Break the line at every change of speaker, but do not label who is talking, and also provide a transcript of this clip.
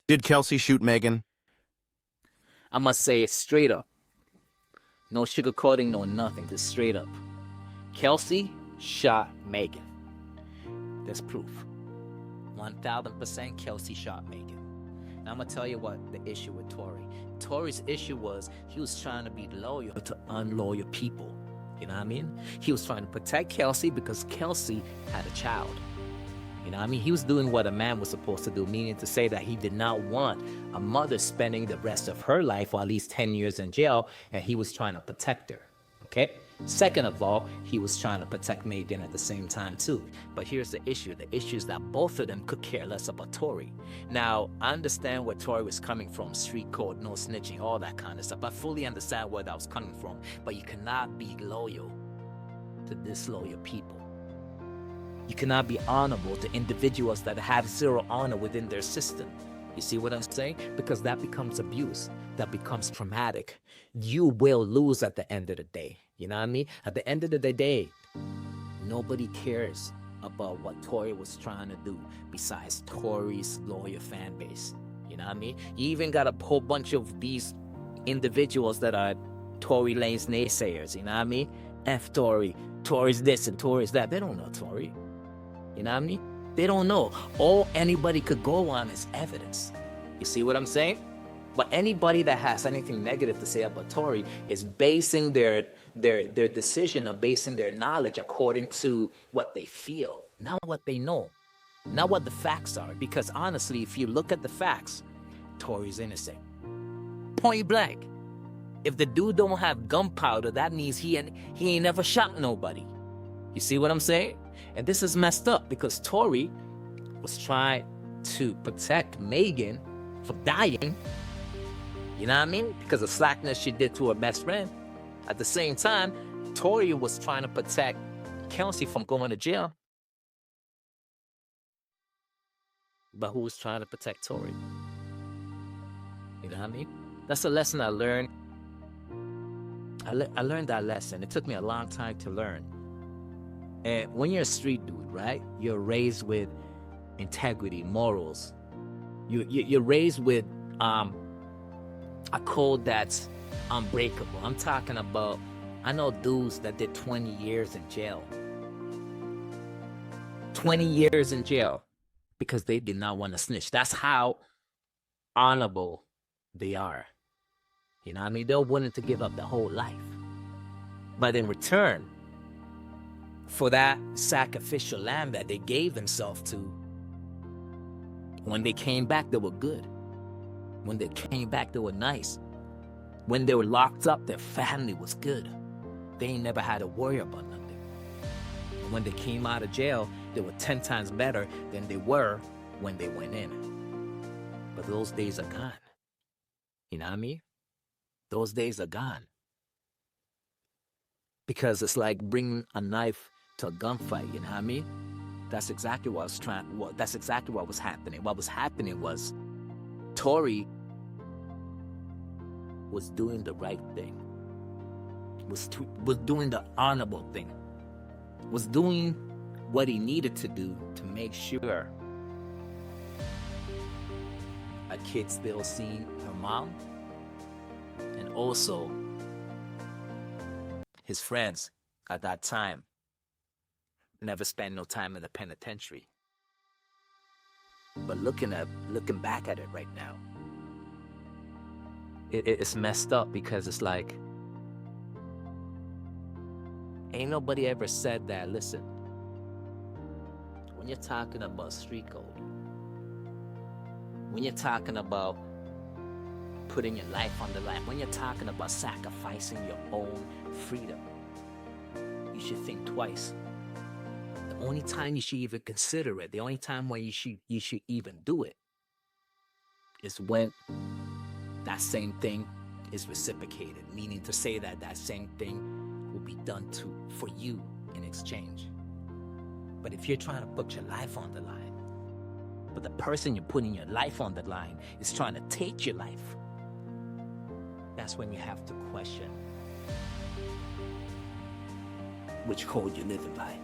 Did Kelsey shoot Megan?
I must say it straight up. No sugarcoating, no nothing, just straight up. Kelsey shot Megan. There's proof. 1000% Kelsey shot Megan. Now I'm gonna tell you what the issue with Tory. Tory's issue was he was trying to be loyal to unloyal people. You know what I mean? He was trying to protect Kelsey because Kelsey had a child. You know what I mean? He was doing what a man was supposed to do, meaning to say that he did not want a mother spending the rest of her life, or at least 10 years in jail, and he was trying to protect her. Okay? Second of all, he was trying to protect Megan at the same time too. But here's the issue. The issue is that both of them could care less about Tory. Now, I understand where Tory was coming from, street code, no snitching, all that kind of stuff. I fully understand where that was coming from. But you cannot be loyal to disloyal people. You cannot be honorable to individuals that have zero honor within their system. You see what I'm saying? Because that becomes abuse. That becomes traumatic. You will lose at the end of the day. You know what I mean? At the end of the day, nobody cares about what Tory was trying to do besides Tory's loyal fan base. You know what I mean? You even got a whole bunch of these individuals that are Tory Lane's naysayers. You know what I mean? F Tory. Tory's this and Tory's that. They don't know Tory. You know what I mean? They don't know. All anybody could go on is evidence. You see what I'm saying? But anybody that has anything negative to say about Tory is basing their decision or basing their knowledge according to what they feel, not what they know, not what the facts are. Because honestly, if you look at the facts, Tory's innocent. Point blank. If the dude don't have gunpowder, that means he ain't never shot nobody. You see what I'm saying? And this is messed up because Tory was trying to protect Megan from dying. You know what I mean? Because of slackness she did to her best friend. At the same time, Tory was trying to protect Kelsey from going to jail. But who was trying to protect Tory? You know what I mean? That's a lesson I learned. I learned that lesson. It took me a long time to learn. And when you're a street dude, right? You're raised with integrity, morals. You're raised with a code that's unbreakable. I'm talking about, I know dudes that did 20 years in jail. 20 years in jail because they did not want to snitch. That's how honorable they are. You know what I mean? They're willing to give up their whole life. But in return, for that sacrificial lamb that they gave themselves to, when they came back, they were good. When they came back, they were nice. When they were locked up, their family was good. They ain't never had to worry about nothing. And when they came out of jail, they were 10 times better than they were when they went in. But those days are gone. You know what I mean? Those days are gone. Because it's like bringing a knife to a gunfight, you know what I mean? That's exactly what that's exactly what was happening. What was happening was Tory was doing the right thing. Was doing the honorable thing. Was doing what he needed to do to make sure a kid still seen her mom, and also his friends at that time never spent no time in the penitentiary. But looking back at it right now, it's messed up because it's like, ain't nobody ever said that. Listen, when you're talking about street code, when you're talking about putting your life on the line, when you're talking about sacrificing your own freedom, you should think twice. The only time you should even consider it, the only time when you should even do it, is when that same thing is reciprocated, meaning to say that that same thing will be done for you in exchange. But if you're trying to put your life on the line, but the person you're putting your life on the line is trying to take your life, that's when you have to question which code you're living by.